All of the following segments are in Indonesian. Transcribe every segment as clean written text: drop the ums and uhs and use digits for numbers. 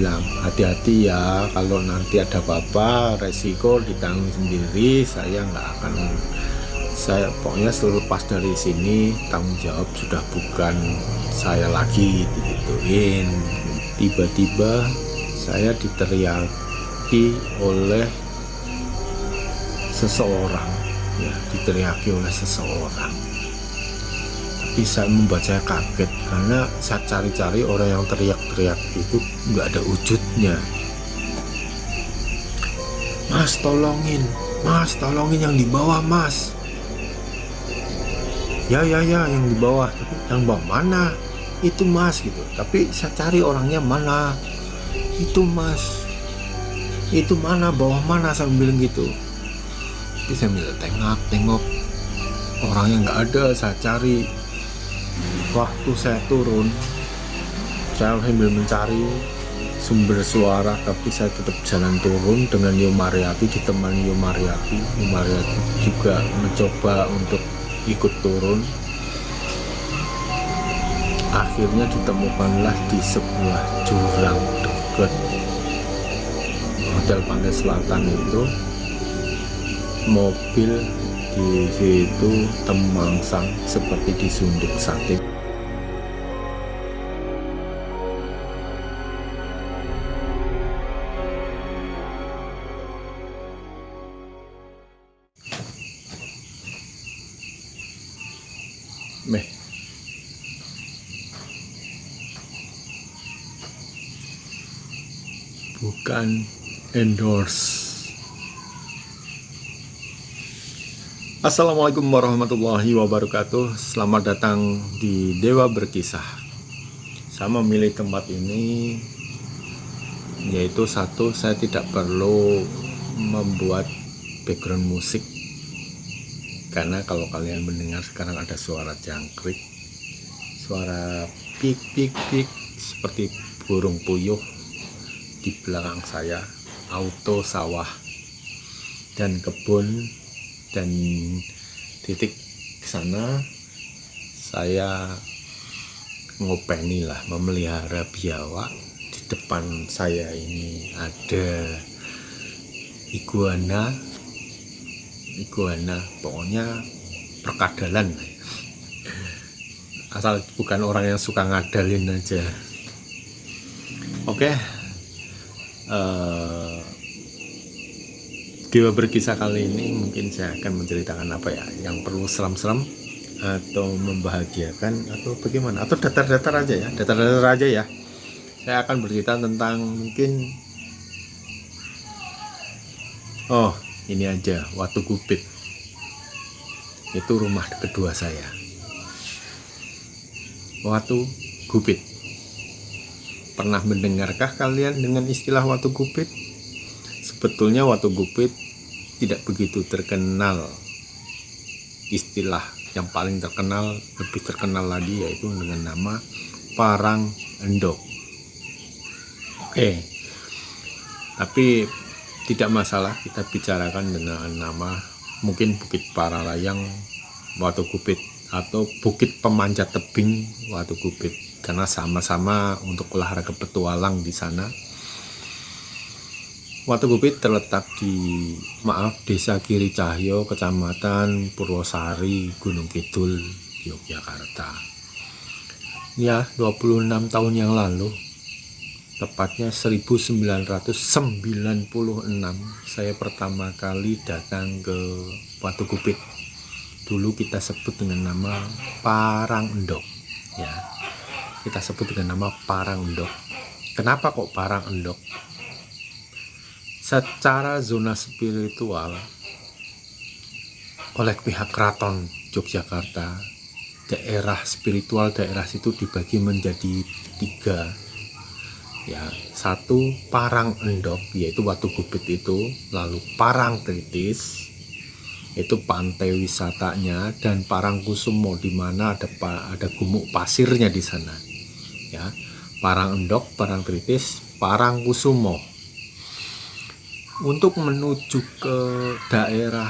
bilang hati-hati ya, kalau nanti ada apa-apa resiko ditanggung sendiri, saya nggak akan, saya pokoknya selepas dari sini tanggung jawab sudah bukan saya lagi, digituin. Tiba-tiba saya diteriaki oleh seseorang, ya, diteriaki oleh seseorang. Tapi saya membuat saya kaget karena saya cari-cari orang yang teriak-teriak itu nggak ada wujudnya. Mas tolongin yang di bawah, mas. Ya yang di bawah. Tapi yang bawah mana? Itu mas, gitu. Tapi saya cari orangnya mana? Itu mas. Itu mana, bawah mana, saya bilang gitu. Tapi saya minta tengok orangnya nggak ada. Saya cari. Waktu saya turun, saya sambil mencari sumber suara, tapi saya tetap jalan turun dengan Yomariati, ditemani Yomariati juga mencoba untuk ikut turun. Akhirnya ditemukanlah di sebuah jurang dekat Hotel Pantai Selatan itu, mobil di situ temangsang seperti disunduk sate. Bukan endorse. Assalamualaikum warahmatullahi wabarakatuh. Selamat datang di Dewa Berkisah. Saya memilih tempat ini yaitu satu, saya tidak perlu membuat background musik, karena kalau kalian mendengar sekarang ada suara jangkrik, suara pik pik pik seperti burung puyuh di belakang saya, auto sawah dan kebun, dan titik sana saya ngopeni lah, memelihara biawak. Di depan saya ini ada iguana, pokoknya perkadalan, asal bukan orang yang suka ngadalin aja. Oke. Dewa Berkisah kali ini mungkin saya akan menceritakan apa ya, yang perlu seram-seram atau membahagiakan atau bagaimana, atau datar-datar aja ya. Saya akan bercerita tentang mungkin ini aja, Watu Gupit. Itu rumah kedua saya, Watu Gupit. Pernah mendengarkah kalian dengan istilah Watu Gupit? Sebetulnya Watu Gupit tidak begitu terkenal. Istilah yang paling terkenal, lebih terkenal lagi, yaitu dengan nama Parang Endok. Oke. Tapi tidak masalah kita bicarakan dengan nama mungkin Bukit Paralayang Watu Gupit atau Bukit Pemanjat Tebing Watu Gupit, karena sama-sama untuk olahraga petualang di sana. Watu Gupit terletak di Desa Giri Cahyo, Kecamatan Purwosari, Gunung Kidul, Yogyakarta. Ya, 26 tahun yang lalu, tepatnya 1996, saya pertama kali datang ke Watu Gupit. Dulu kita sebut dengan nama Parang Endok, ya. Kita sebut dengan nama Parang Endok. Kenapa kok Parang Endok? Secara zona spiritual, oleh pihak keraton Yogyakarta, daerah spiritual daerah situ dibagi menjadi 3, ya. Satu, Parang Endok, yaitu Watu Gupit itu. Lalu Parang Tritis, itu pantai wisatanya, dan Parang Kusumo, di mana ada gumuk pasirnya di sana, ya. Parang Endok, Parang Tritis, Parang Kusumo. Untuk menuju ke daerah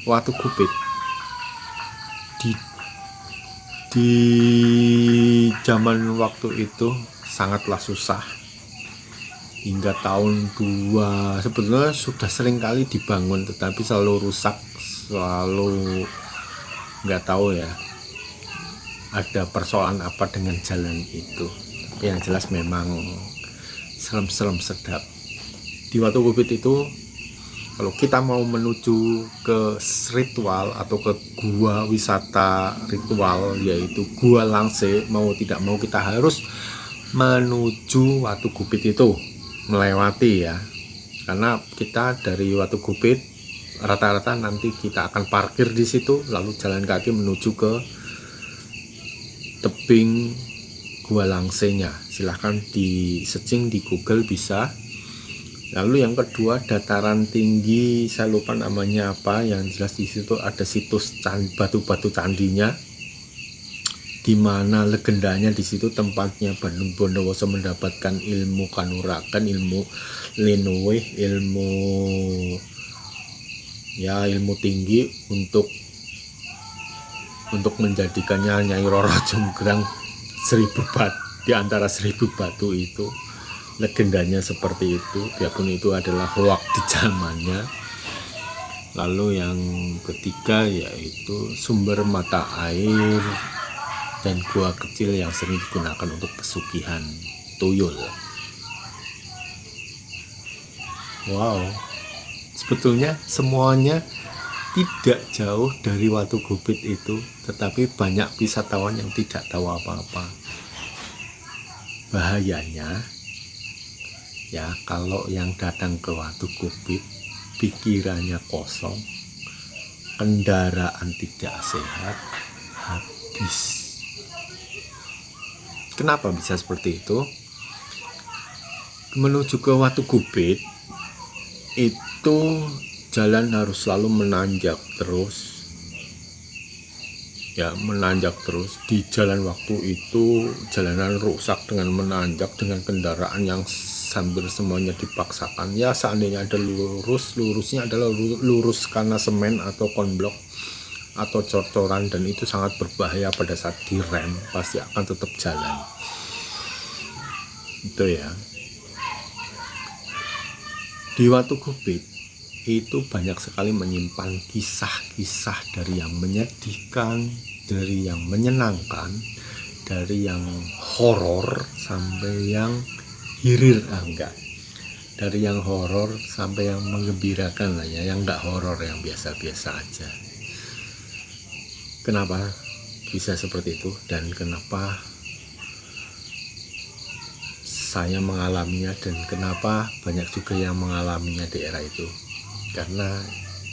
Watu Gupit di zaman waktu itu sangatlah susah, hingga tahun 2 sebetulnya sudah sering kali dibangun, tetapi selalu rusak, selalu nggak tahu ya ada persoalan apa dengan jalan itu. Tapi yang jelas memang serem-serem sedap. Di Watu Kubit itu kalau kita mau menuju ke ritual atau ke gua wisata ritual, yaitu Gua Langse, mau tidak mau kita harus menuju Watu Kubit itu, melewati ya, karena kita dari Watu Kubit rata-rata nanti kita akan parkir di situ, lalu jalan kaki menuju ke tebing Gua Langse-nya. Silahkan di searching di Google bisa. Lalu yang kedua, dataran tinggi, saya lupa namanya apa, yang jelas di situ ada situs batu-batu candinya, di mana legendanya di situ tempatnya Bandung Bondowoso mendapatkan ilmu kanuragan, ilmu linuwih, ilmu tinggi untuk menjadikannya Nyai Roro Jonggrang 1000 batu di antara 1000 batu itu. Legendanya seperti itu, biarpun itu adalah hoak di zamannya. Lalu yang ketiga yaitu sumber mata air dan gua kecil yang sering digunakan untuk pesugihan tuyul. Wow, sebetulnya semuanya tidak jauh dari Watu Kubit itu, tetapi banyak wisatawan yang tidak tahu apa-apa. Bahayanya ya, kalau yang datang ke Watu Kubit pikirannya kosong, kendaraan tidak sehat, habis. Kenapa bisa seperti itu? Menuju ke Watu Kubit itu jalan harus selalu menanjak terus ya, menanjak terus. Di jalan waktu itu jalanan rusak dengan menanjak, dengan kendaraan yang hampir semuanya dipaksakan ya. Seandainya ada lurusnya adalah lurus karena semen atau konblok atau cor-coran, dan itu sangat berbahaya. Pada saat direm pasti akan tetap jalan itu ya. Di Watu Kubit itu banyak sekali menyimpan kisah-kisah, dari yang menyedihkan, dari yang menyenangkan, dari yang horor sampai yang hirir, dari yang horor sampai yang menggembirakan lah ya, yang enggak horor, yang biasa-biasa aja. Kenapa bisa seperti itu dan kenapa saya mengalaminya, dan kenapa banyak juga yang mengalaminya di era itu? Karena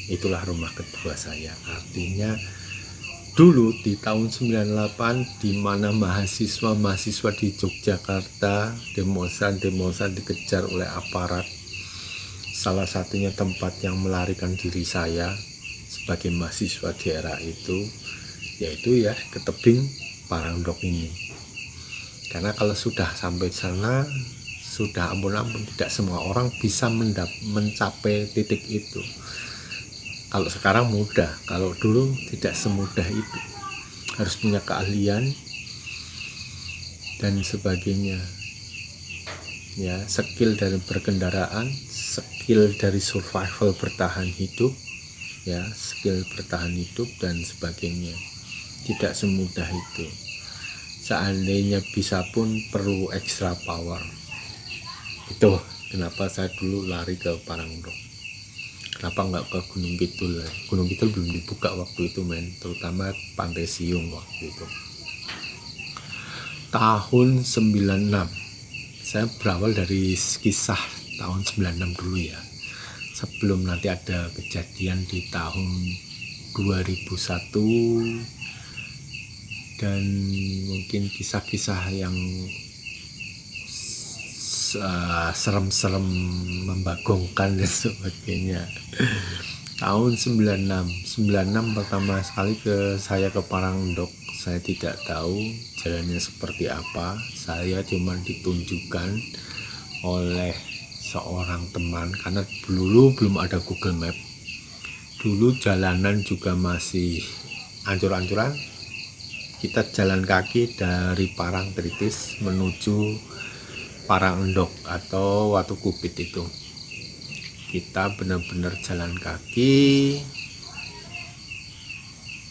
itulah rumah kedua saya. Artinya dulu di tahun 98, di mana mahasiswa di Yogyakarta demonstran dikejar oleh aparat, salah satunya tempat yang melarikan diri saya sebagai mahasiswa di era itu, yaitu ya ke tebing Parangdok ini. Karena kalau sudah sampai sana, sudah ampun-ampun, tidak semua orang bisa mencapai titik itu. Kalau sekarang mudah, kalau dulu tidak semudah itu. Harus punya keahlian dan sebagainya. Ya, skill dari berkendaraan, skill dari survival bertahan hidup, ya, skill bertahan hidup dan sebagainya. Tidak semudah itu. Seandainya bisa pun perlu extra power. Itu kenapa saya dulu lari ke Parangdok. Kenapa nggak ke Gunung Kidul? Gunung Kidul belum dibuka waktu itu, terutama Pantai Siung waktu itu. Tahun 96. Saya berawal dari kisah tahun 96 dulu ya. Sebelum nanti ada kejadian di tahun 2001 dan mungkin kisah-kisah yang serem-serem, membagongkan dan sebagainya. Tahun 96 pertama sekali saya ke Parangdok, saya tidak tahu jalannya seperti apa. Saya cuma ditunjukkan oleh seorang teman, karena dulu belum ada Google Map. Dulu jalanan juga masih ancur-ancuran. Kita jalan kaki dari Parangtritis menuju Parangendok atau Watu Kupit itu. Kita benar-benar jalan kaki,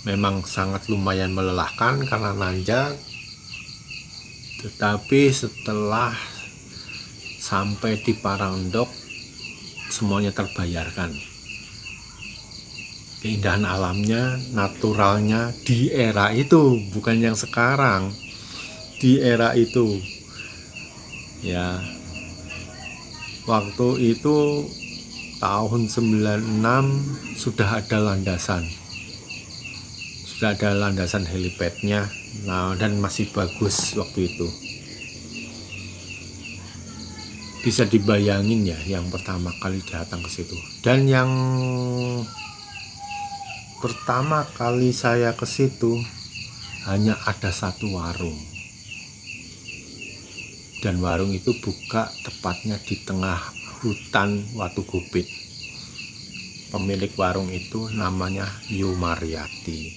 memang sangat lumayan melelahkan karena nanjak, tetapi setelah sampai di Parangendok semuanya terbayarkan. Keindahan alamnya, naturalnya di era itu, bukan yang sekarang. Di era itu ya, waktu itu tahun 96 sudah ada landasan helipadnya. Nah, dan masih bagus waktu itu. Bisa dibayangin ya, yang pertama kali datang ke situ. Dan yang pertama kali saya ke situ hanya ada satu warung. Dan warung itu buka tepatnya di tengah hutan Watu Kupit. Pemilik warung itu namanya Yumaryati,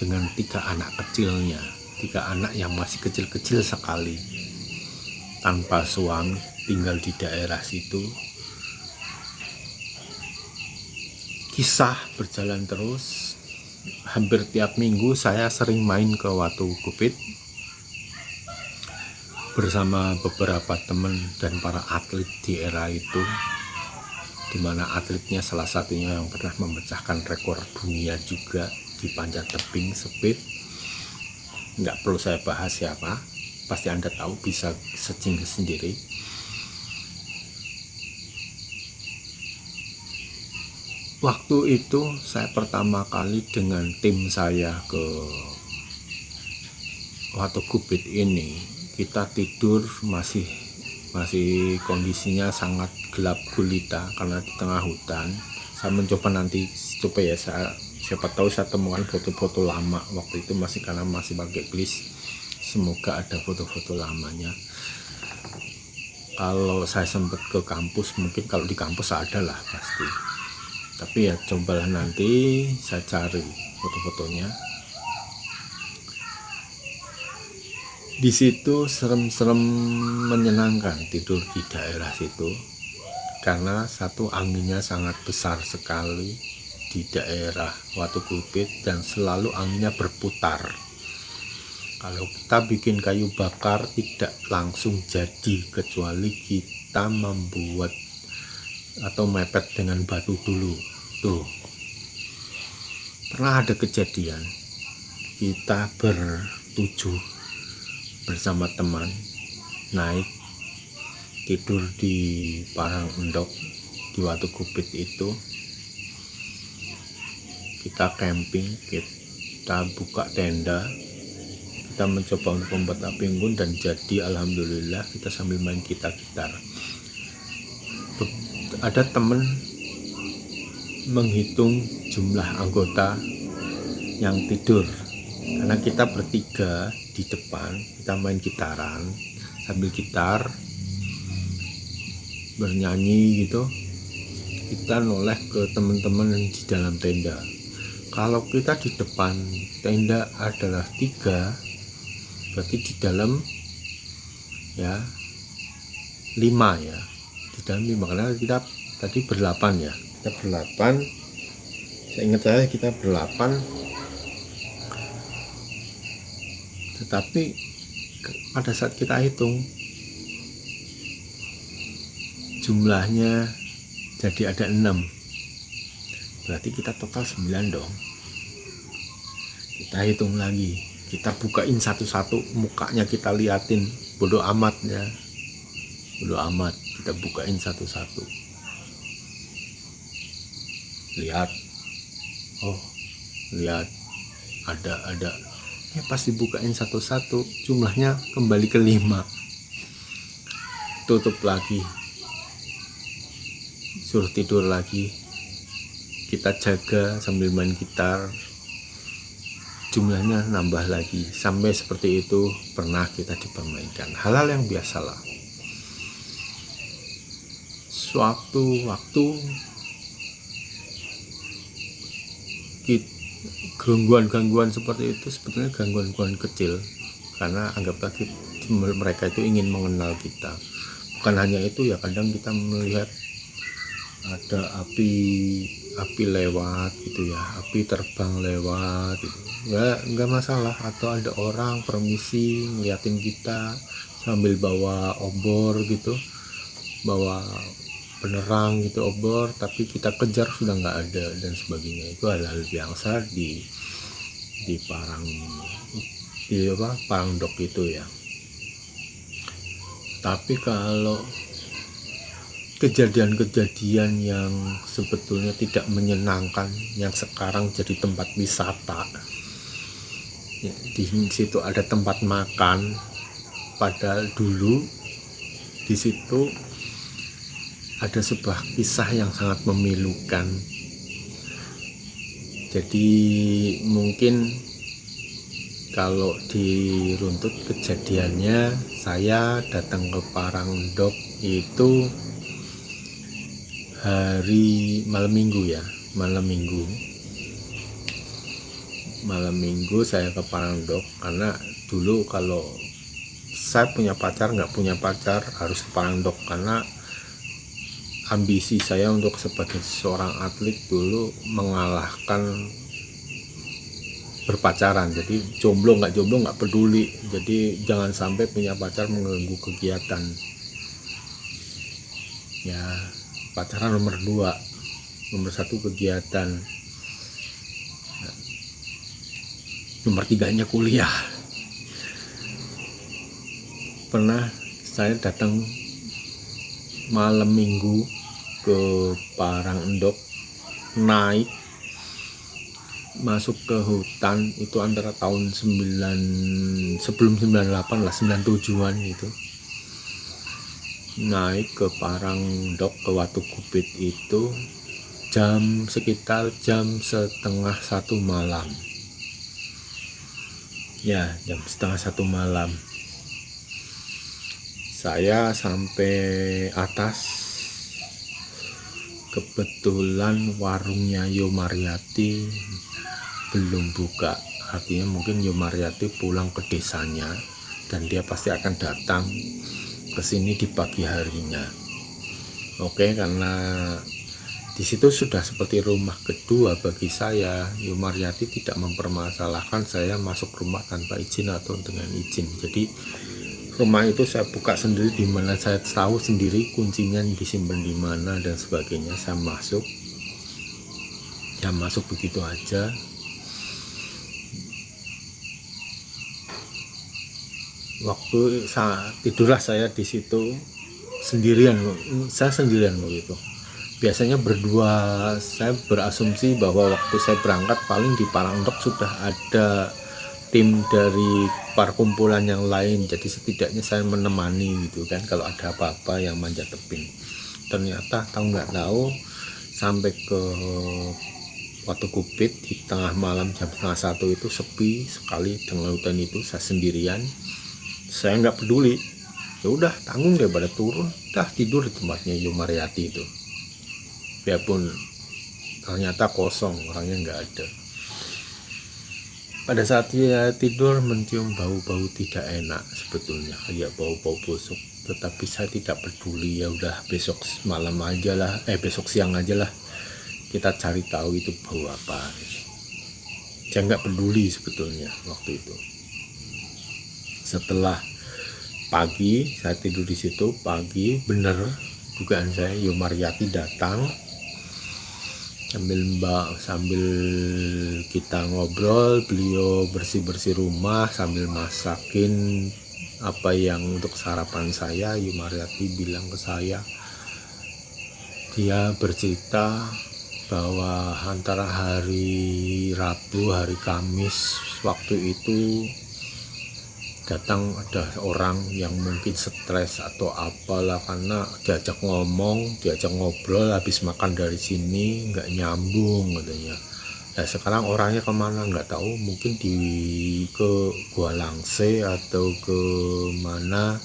dengan 3 anak kecilnya, 3 anak yang masih kecil-kecil sekali, tanpa suami, tinggal di daerah situ. Kisah berjalan terus. Hampir tiap minggu saya sering main ke Watu Kupit bersama beberapa teman dan para atlet di era itu, dimana atletnya salah satunya yang pernah memecahkan rekor dunia juga di panjat tebing speed. Nggak perlu saya bahas siapa, pasti Anda tahu, bisa searching sendiri. Waktu itu saya pertama kali dengan tim saya ke Watu Kupit ini, kita tidur masih kondisinya sangat gelap gulita karena di tengah hutan. Saya mencoba nanti siapa tahu saya temukan foto-foto lama waktu itu, karena masih pakai flash. Semoga ada foto-foto lamanya. Kalau saya sempat ke kampus, mungkin kalau di kampus ada lah pasti. Tapi ya cobalah nanti saya cari foto-fotonya. Di situ serem-serem menyenangkan tidur di daerah situ, karena satu, anginnya sangat besar sekali di daerah Watu Kupit dan selalu anginnya berputar. Kalau kita bikin kayu bakar tidak langsung jadi, kecuali kita membuat atau mepet dengan batu dulu. Tuh, pernah ada kejadian kita bertujuh bersama teman naik tidur di Parangendok di Watu Kupit itu. Kita camping, kita buka tenda, kita mencoba untuk membuat api unggun, dan jadi alhamdulillah kita sambil main gitar. Ada teman menghitung jumlah anggota yang tidur, karena kita bertiga di depan, kita main gitaran sambil gitar bernyanyi gitu. Kita noleh ke teman-teman yang di dalam tenda. Kalau kita di depan tenda adalah 3, berarti di dalam ya 5 ya, di dalam 5, karena kita tadi ber-8 ya, kita ber-8. Saya ingat kita ber-8. Tetapi pada saat kita hitung jumlahnya jadi ada 6, berarti kita total 9 dong. Kita hitung lagi, kita bukain satu-satu, mukanya kita liatin, bodoh amat, kita bukain satu-satu, lihat, oh lihat ada. Pas dibukain satu-satu, jumlahnya kembali ke 5. Tutup lagi, suruh tidur lagi, kita jaga sambil main gitar, jumlahnya nambah lagi. Sampai seperti itu pernah kita dipermainkan. Hal-hal yang biasalah. Suatu waktu gangguan-gangguan seperti itu sebetulnya gangguan-gangguan kecil, karena anggaplah mereka itu ingin mengenal kita. Bukan hanya itu ya, kadang kita melihat ada api lewat gitu ya, api terbang lewat gitu, nggak masalah. Atau ada orang permisi ngeliatin kita sambil bawa obor gitu, bawa penerang gitu, obor, tapi kita kejar sudah nggak ada dan sebagainya. Itu hal-hal biasa di Parangdok itu ya. Tapi kalau kejadian-kejadian yang sebetulnya tidak menyenangkan, yang sekarang jadi tempat wisata ya, di situ ada tempat makan, padahal dulu di situ ada sebuah kisah yang sangat memilukan. Jadi mungkin kalau diruntut kejadiannya, saya datang ke Parangdok itu hari malam minggu ya, malam minggu saya ke Parangdok. Karena dulu kalau saya punya pacar, nggak punya pacar, harus ke Parangdok. Karena ambisi saya untuk sebagai seorang atlet dulu mengalahkan berpacaran. Jadi jomblo nggak peduli. Jadi jangan sampai punya pacar mengganggu kegiatan ya. Pacaran nomor 2, nomor 1 kegiatan, nomor 3-nya kuliah. Pernah saya datang malam minggu ke Parangdok, naik masuk ke hutan itu antara tahun sebelum 98 lah, 97-an itu. Naik ke Parangdok, ke Watu Gupit itu sekitar jam 1:30 malam ya, jam 1:30 malam. Saya sampai atas, kebetulan warungnya Yomaryati belum buka. Artinya mungkin Yomaryati pulang ke desanya dan dia pasti akan datang ke sini di pagi harinya. Oke, karena di situ sudah seperti rumah kedua bagi saya. Yomaryati tidak mempermasalahkan saya masuk rumah tanpa izin atau dengan izin. Jadi rumah itu saya buka sendiri, di mana saya tahu sendiri kuncinya disimpan di mana dan sebagainya. Saya masuk begitu aja. Waktu tidurlah saya di situ sendirian. Saya sendirian begitu. Biasanya berdua. Saya berasumsi bahwa waktu saya berangkat paling di Parangdok sudah ada tim dari perkumpulan yang lain, jadi setidaknya saya menemani gitu kan kalau ada apa-apa yang manjat tebing. Ternyata nggak tahu sampai ke Watu Gupit di tengah malam jam 1:30 itu sepi sekali dengan hutan itu. Saya sendirian, saya nggak peduli, ya udah tanggung daripada turun, tidur di tempatnya Yomaryati itu. Biarpun ternyata kosong, orangnya nggak ada. Pada saat dia tidur mencium bau-bau tidak enak, sebetulnya kayak bau-bau busuk, tetapi saya tidak peduli. Ya udah besok malam aja lah, besok siang aja lah, kita cari tahu itu bau apa. Saya nggak peduli sebetulnya waktu itu. Setelah pagi saya tidur di situ, pagi bener dugaan saya Yomaryati datang. Sambil kita ngobrol, beliau bersih-bersih rumah sambil masakin apa yang untuk sarapan saya. Yomaryati bilang ke saya, dia bercerita bahwa antara hari Rabu, hari Kamis waktu itu datang ada orang yang mungkin stres atau apalah, karena diajak ngobrol habis makan dari sini nggak nyambung katanya. Nah sekarang orangnya kemana nggak tahu, mungkin ke Gua Langse atau ke mana,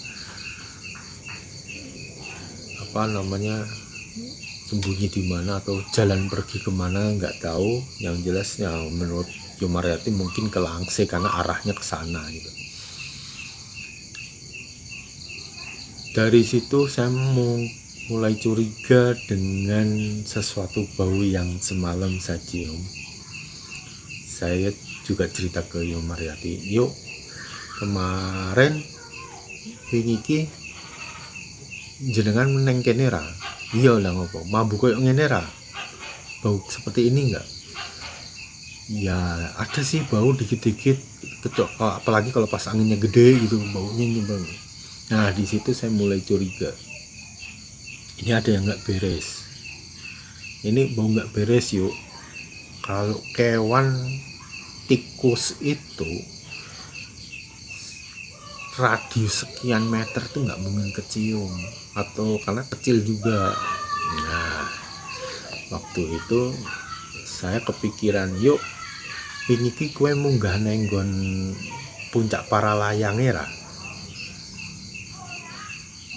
sembunyi di mana atau jalan pergi kemana nggak tahu. Yang jelasnya menurut Yomaryati mungkin ke Langse karena arahnya ke sana gitu. Dari situ saya mulai curiga dengan sesuatu bau yang semalam saya cium. Saya juga cerita ke Yu Mariati, yuk kemarin wingi iki jenengan meneng kene ra? Iya lah, ngopo mabuk koyo ngene ra? Bau seperti ini enggak? Ya ada sih bau dikit-dikit, apalagi kalau pas anginnya gede gitu baunya nyumbang. Nah di situ saya mulai curiga, ini ada yang nggak beres, ini bau nggak beres yuk. Kalau kewan tikus itu radius sekian meter tuh nggak mungkin kecium, atau karena kecil juga. Nah waktu itu saya kepikiran, yuk ini ki kue munggah nenggon puncak Paralayang era.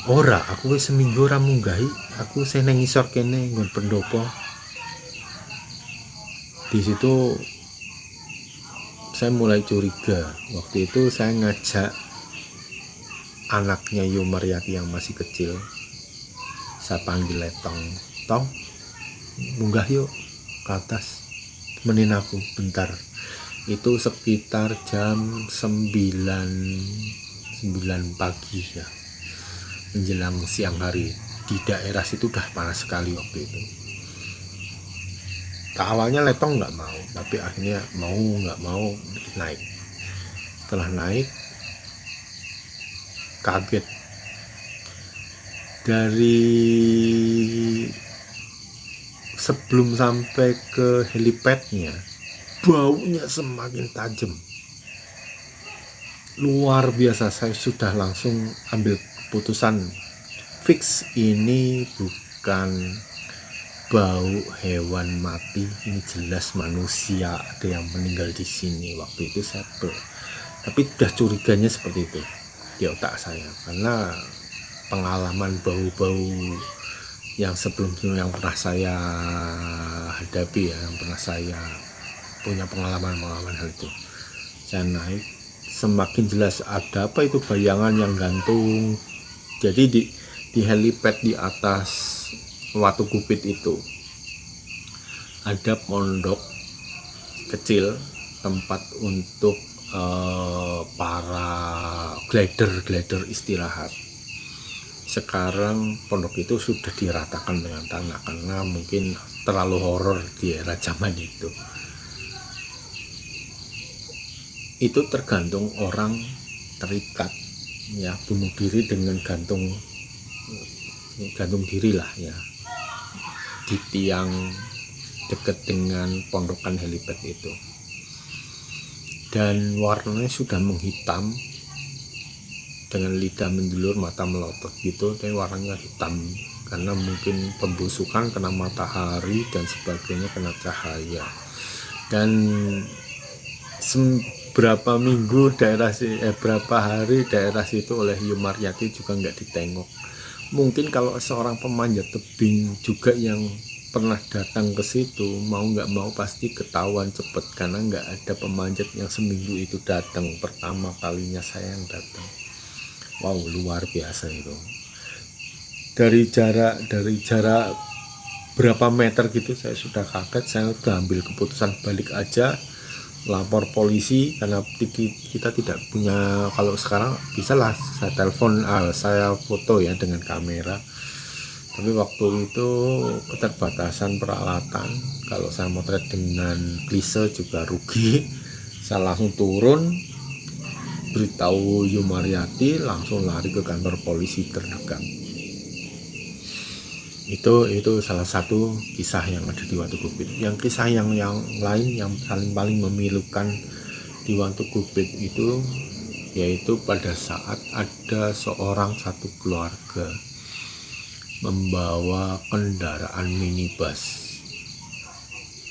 Ora, aku wis seminggu ora munggahi, aku seneng ngisor kene nggon pendopo. Di situ saya mulai curiga. Waktu itu saya ngajak anaknya Yu Mariati yang masih kecil. Saya panggil Letong, Tong, munggah yuk ke atas, temenin aku bentar. Itu sekitar jam 9 pagi ya, menjelang siang hari. Di daerah situ udah panas sekali waktu itu. Awalnya Letong nggak mau, tapi akhirnya nggak mau naik. Setelah naik kaget, dari sebelum sampai ke helipadnya baunya semakin tajam, luar biasa. Saya sudah langsung ambil keputusan fix, ini bukan bau hewan mati, ini jelas manusia, ada yang meninggal di sini. Waktu itu saya tapi udah curiganya seperti itu di otak saya, karena pengalaman bau-bau yang sebelumnya yang pernah saya hadapi ya, yang pernah saya punya pengalaman hal itu. Saya naik, semakin jelas ada apa itu bayangan yang gantung. Jadi di helipad di atas Watu Gupit itu ada pondok kecil, tempat untuk para glider istirahat. Sekarang pondok itu sudah diratakan dengan tanah karena mungkin terlalu horor di era zaman itu. Itu tergantung orang terikat ya, bunuh diri dengan gantung diri lah ya, di tiang dekat dengan pondokan helipad itu. Dan warnanya sudah menghitam, dengan lidah menjulur, mata melotot gitu, dan warnanya hitam karena mungkin pembusukan, kena matahari dan sebagainya, kena cahaya. Dan berapa hari daerah situ oleh Yu Mariati juga nggak ditengok. Mungkin kalau seorang pemanjat tebing juga yang pernah datang ke situ, mau nggak mau pasti ketahuan cepet, karena nggak ada pemanjat yang seminggu itu datang. Pertama kalinya saya yang datang. Wow, luar biasa itu. Dari jarak berapa meter gitu saya sudah kaget. Saya sudah ambil keputusan balik aja, lapor polisi, karena kita tidak punya, kalau sekarang bisa lah saya telepon, saya foto ya dengan kamera, tapi waktu itu keterbatasan peralatan. Kalau saya motret dengan klise juga rugi. Saya langsung turun, beritahu Yu Mariati, langsung lari ke kantor polisi terdekat. Itu salah satu kisah yang ada di Watu Gupit. Yang kisah yang lain yang paling memilukan di Watu Gupit itu yaitu pada saat ada satu keluarga membawa kendaraan minibus,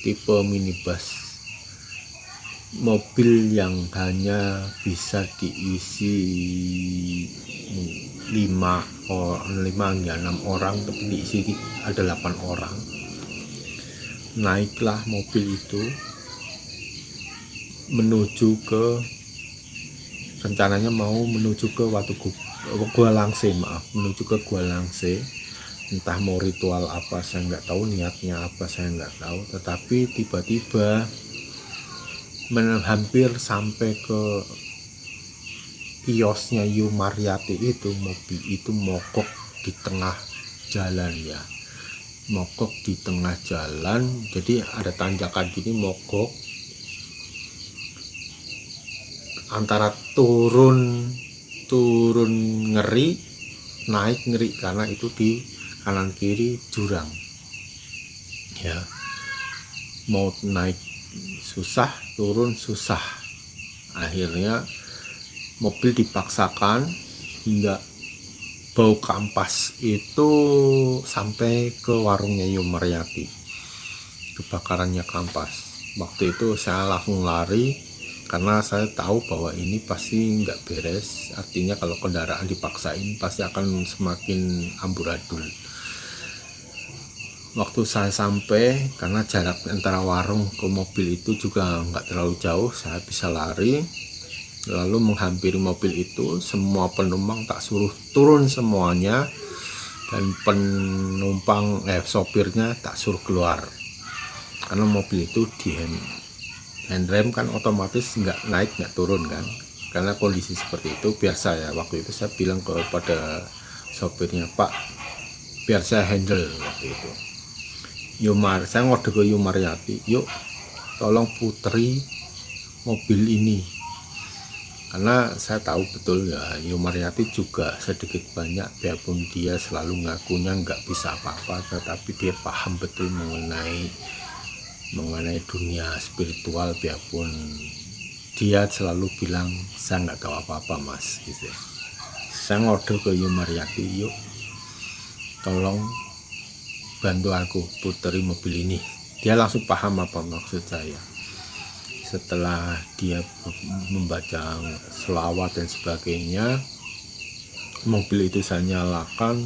tipe minibus, mobil yang hanya bisa diisi 5 hingga 6 orang, tapi diisi ada 8 orang. Naiklah mobil itu rencananya mau menuju ke Gua Langse, maaf, menuju ke Gua Langse. Entah mau ritual apa saya nggak tahu, niatnya apa saya nggak tahu, tetapi tiba-tiba hampir sampai ke kiosnya Yu Mariati itu, mobil itu mogok di tengah jalan ya, mogok di tengah jalan. Jadi ada tanjakan gini, mogok antara turun ngeri, naik ngeri, karena itu di kanan kiri jurang ya, mau naik susah, turun susah. Akhirnya mobil dipaksakan hingga bau kampas itu sampai ke warungnya Yu Mariati, kebakarannya kampas. Waktu itu saya langsung lari karena saya tahu bahwa ini pasti nggak beres, artinya kalau kendaraan dipaksain pasti akan semakin amburadul. Waktu saya sampai, karena jarak antara warung ke mobil itu juga nggak terlalu jauh, saya bisa lari lalu menghampiri mobil itu. Semua penumpang tak suruh turun semuanya, dan penumpang sopirnya tak suruh keluar, karena mobil itu di handrem kan, otomatis nggak naik nggak turun kan. Karena kondisi seperti itu, biar saya waktu itu saya bilang kepada sopirnya, Pak, biar saya handle. Waktu itu saya ngode ke Yu Mariati, yuk tolong puteri mobil ini, karena saya tahu betul ya Yu Mariati juga sedikit banyak, biarpun dia selalu ngakunya nggak bisa apa-apa, tetapi dia paham betul mengenai dunia spiritual, biarpun dia selalu bilang saya nggak tahu apa-apa mas gitu. Saya ngode ke Yu Mariati, yuk tolong bantu aku puteri mobil ini. Dia langsung paham apa maksud saya. Setelah dia membaca selawat dan sebagainya, mobil itu saya nyalakan.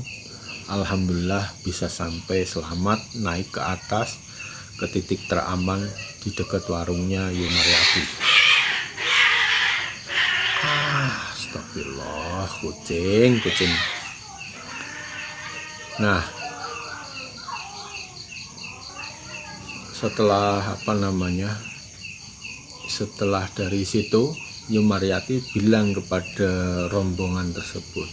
Alhamdulillah bisa sampai selamat, naik ke atas ke titik teraman di dekat warungnya Yu Mariati. Astagfirullah, kucing. Nah, setelah dari situ Yu Mariati bilang kepada rombongan tersebut,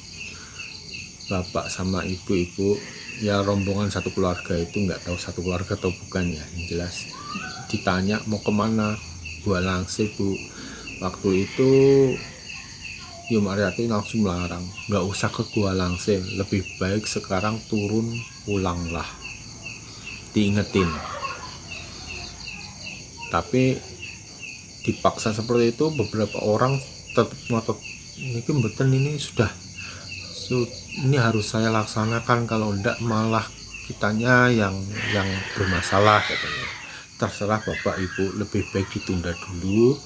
bapak sama ibu-ibu, ya rombongan satu keluarga itu, nggak tahu satu keluarga atau bukan ya, yang jelas ditanya mau kemana, Gua Langse Bu. Waktu itu Yu Mariati langsung melarang, nggak usah ke Gua Langse, lebih baik sekarang turun pulanglah, diingetin. Tapi dipaksa seperti itu, beberapa orang tetap ngotot, ini sudah ini harus saya laksanakan, kalau enggak malah kitanya yang bermasalah katanya. Terserah bapak ibu, lebih baik ditunda dulu.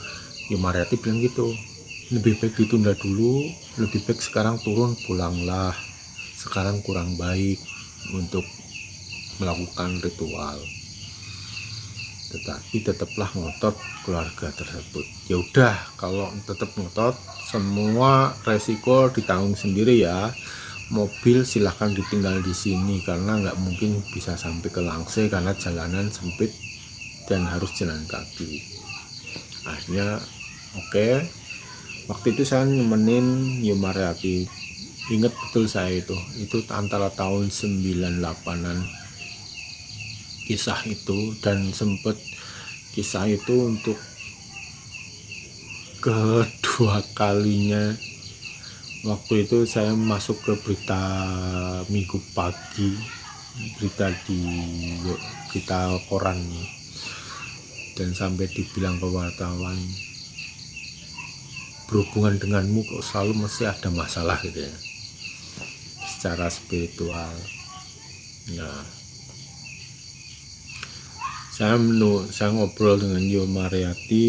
Yu Mariati bilang gitu, lebih baik ditunda dulu, lebih baik sekarang turun pulanglah, sekarang kurang baik untuk melakukan ritual. Tetapi tetaplah ngotot keluarga tersebut. Ya udah, kalau tetap ngotot, semua resiko ditanggung sendiri ya. Mobil silahkan ditinggal di sini, karena nggak mungkin bisa sampai ke Langse karena jalanan sempit dan harus jalan kaki. Akhirnya oke. Waktu itu saya nemenin Yu Mariati. Ingat betul saya itu antara tahun 98-an kisah itu, dan sempat kisah itu untuk kedua kalinya. Waktu itu saya masuk ke berita Minggu pagi, berita koran nih, dan sampai dibilang ke wartawan, berhubungan denganmu kok selalu mesti ada masalah gitu ya, secara spiritual. Nah, saya ngobrol dengan Yu Mariati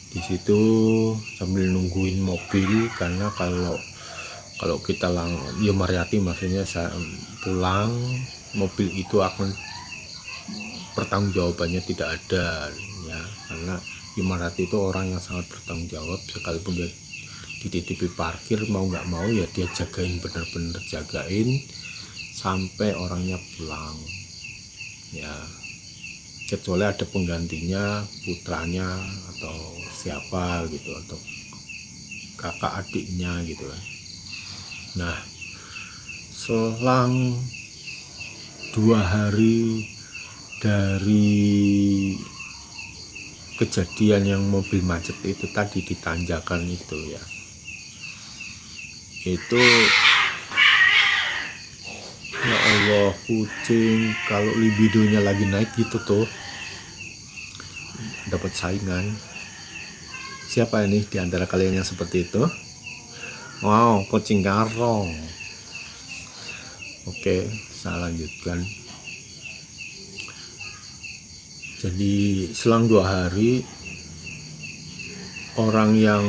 di situ sambil nungguin mobil, karena kalau kita Yu Mariati maksudnya saya pulang, mobil itu akan pertanggungjawabannya tidak ada ya, karena Yu Mariati itu orang yang sangat bertanggung jawab, sekalipun dia dititipi parkir, mau nggak mau ya dia jagain, bener-bener jagain sampai orangnya pulang ya, kecuali ada penggantinya, putranya atau siapa gitu, atau kakak adiknya gitu kan. Nah, selang 2 hari dari kejadian yang mobil macet itu tadi di tanjakan itu ya, itu ya Allah, kucing kalau libidonya lagi naik gitu tuh dapat saingan. Siapa ini di antara kalian yang seperti itu? Wow, kucing garong. Oke, saya lanjutkan. Jadi selang 2 hari orang yang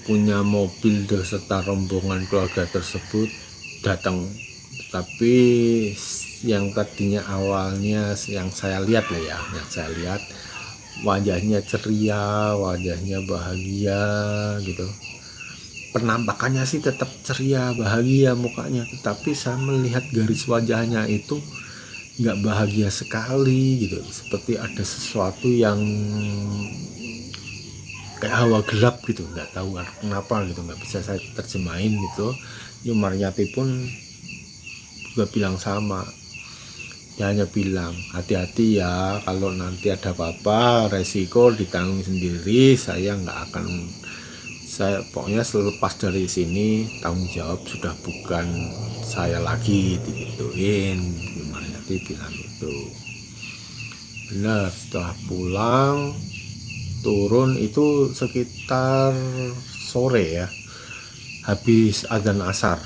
punya mobil beserta rombongan keluarga tersebut datang, tapi yang tadinya awalnya yang saya lihat lah ya, yang saya lihat wajahnya ceria, wajahnya bahagia gitu, penampakannya sih tetap ceria bahagia mukanya, tetapi saya melihat garis wajahnya itu nggak bahagia sekali gitu, seperti ada sesuatu yang kayak hawa gelap gitu, nggak tahu kenapa gitu, nggak bisa saya terjemahin gitu. Yumaryati pun juga bilang sama, dia hanya bilang hati-hati ya, kalau nanti ada apa-apa resiko ditanggung sendiri, saya nggak akan, saya pokoknya selepas dari sini tanggung jawab sudah bukan saya lagi, digituin. Yumaryati bilang itu benar. Setelah pulang turun itu sekitar sore ya, habis adzan asar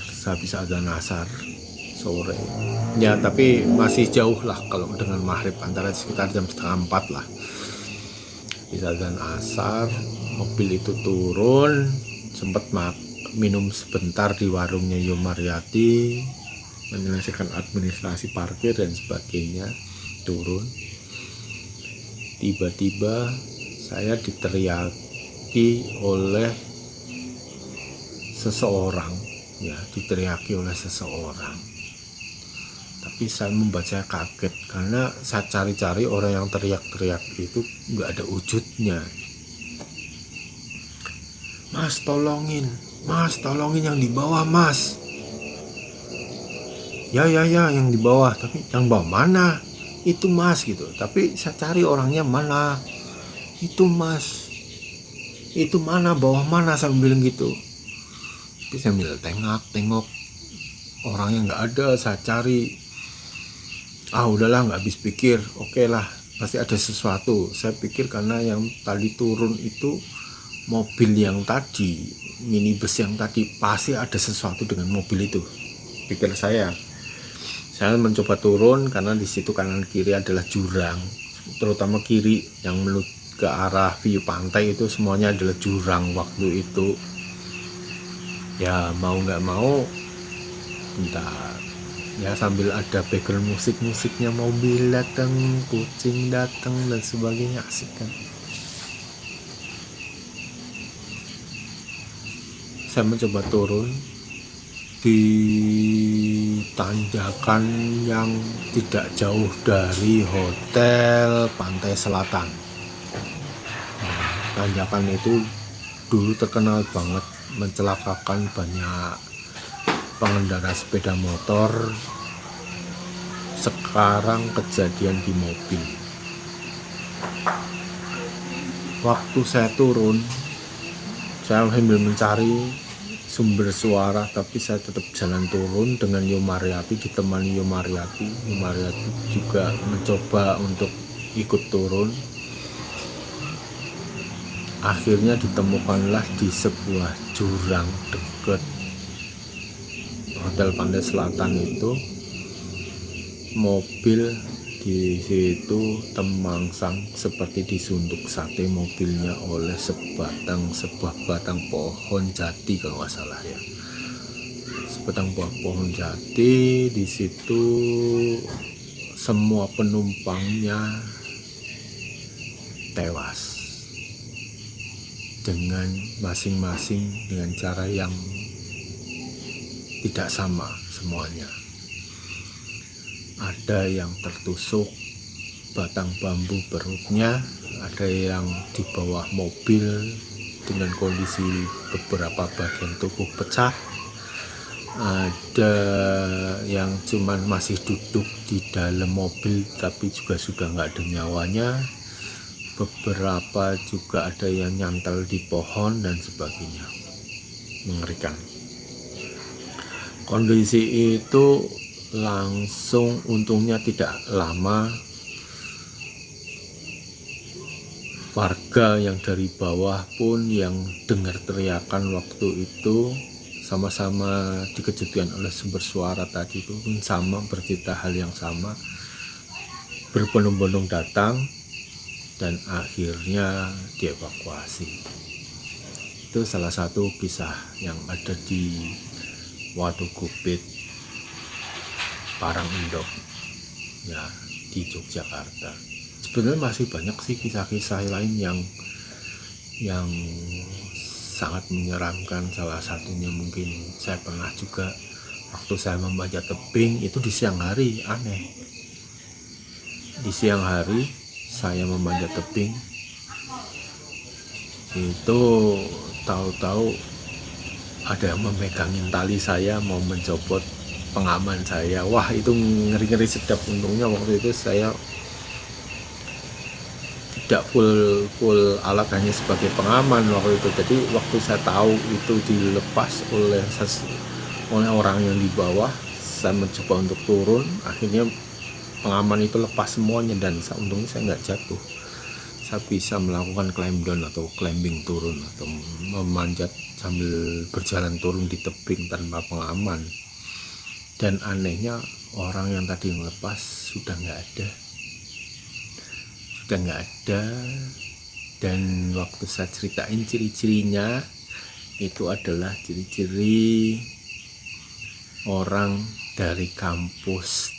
sore ya, tapi masih jauh lah kalau dengan maghrib, antara sekitar jam 3:30 lah. Habis adzan asar mobil itu turun, sempat minum sebentar di warungnya Yumaryati, menyelesaikan administrasi parkir dan sebagainya, turun. Tiba-tiba saya diteriaki oleh seseorang ya, tapi saya membaca kaget karena saya cari-cari orang yang teriak-teriak itu nggak ada wujudnya. Mas tolongin yang di bawah mas. Ya yang di bawah, tapi yang bawah mana itu mas gitu, tapi saya cari orangnya mana, itu mas, itu mana, bawah mana, saya bilang gitu. Tapi saya ambil tengok orangnya nggak ada, saya cari, udahlah nggak habis pikir, oke lah pasti ada sesuatu, saya pikir, karena yang tadi turun itu mobil yang tadi, minibus yang tadi, pasti ada sesuatu dengan mobil itu, pikir saya. Saya mencoba turun karena di situ kanan kiri adalah jurang, terutama kiri yang menuju ke arah view pantai itu semuanya adalah jurang waktu itu. Ya mau nggak mau, bentar ya, sambil ada background musiknya, mobil datang, kucing datang dan sebagainya, asik kan. Saya mencoba turun di tanjakan yang tidak jauh dari hotel Pantai Selatan. Tanjakan itu dulu terkenal banget mencelakakan banyak pengendara sepeda motor. Sekarang kejadian di mobil. Waktu saya turun, saya sambil mencari sumber suara, tapi saya tetap jalan turun dengan Yumaryati, ditemani Yumaryati juga mencoba untuk ikut turun. Akhirnya ditemukanlah di sebuah jurang dekat Hotel Pantai Selatan itu, mobil di situ temangsang seperti disunduk sate mobilnya oleh sebuah batang pohon jati kalau nggak salah ya, sebatang pohon jati. Di situ semua penumpangnya tewas. dengan masing-masing dengan cara yang tidak sama semuanya. Ada yang tertusuk batang bambu perutnya, ada yang di bawah mobil dengan kondisi beberapa bagian tubuh pecah, ada yang cuman masih duduk di dalam mobil tapi juga sudah nggak ada nyawanya, beberapa juga ada yang nyantel di pohon dan sebagainya. Mengerikan. Kondisi itu langsung, untungnya tidak lama, warga yang dari bawah pun yang dengar teriakan waktu itu sama-sama dikejutkan oleh sumber suara tadi itu pun sama, bercerita hal yang sama, berbondong-bondong datang dan akhirnya dievakuasi. Itu salah satu kisah yang ada di Watu Gupit Parangendok ya, di Yogyakarta. Sebenarnya masih banyak sih kisah-kisah lain yang sangat menyeramkan. Salah satunya mungkin saya pernah juga waktu saya membaca tebing itu di siang hari. Aneh, di siang hari saya memanjat tebing itu tahu-tahu ada yang memegangin tali saya, mau mencopot pengaman saya. Wah, itu ngeri-ngeri sedap. Untungnya waktu itu saya tidak full alat, hanya sebagai pengaman waktu itu. Jadi waktu saya tahu itu dilepas oleh orang yang di bawah, saya mencoba untuk turun. Akhirnya pengaman itu lepas semuanya dan untungnya saya nggak jatuh. Saya bisa melakukan climb down atau climbing turun atau memanjat sambil berjalan turun di tebing tanpa pengaman. Dan anehnya orang yang tadi melepas sudah nggak ada. Dan waktu saya ceritain ciri-cirinya, itu adalah ciri-ciri orang dari kampus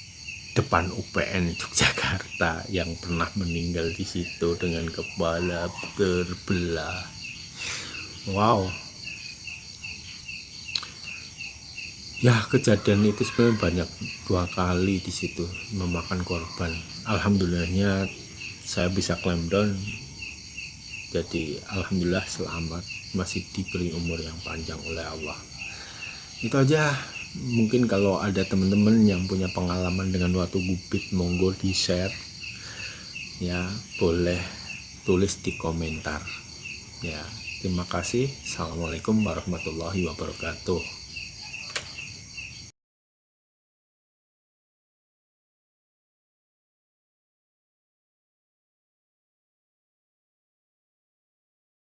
depan UPN Yogyakarta yang pernah meninggal di situ dengan kepala terbelah. Wow. Ya, kejadian itu sebenarnya banyak, 2 kali di situ memakan korban. Alhamdulillahnya saya bisa climb down. Jadi alhamdulillah selamat, masih diberi umur yang panjang oleh Allah. Itu aja. Mungkin kalau ada teman-teman yang punya pengalaman dengan Watu Gupit, monggo di share ya, boleh tulis di komentar ya. Terima kasih. Assalamualaikum warahmatullahi wabarakatuh.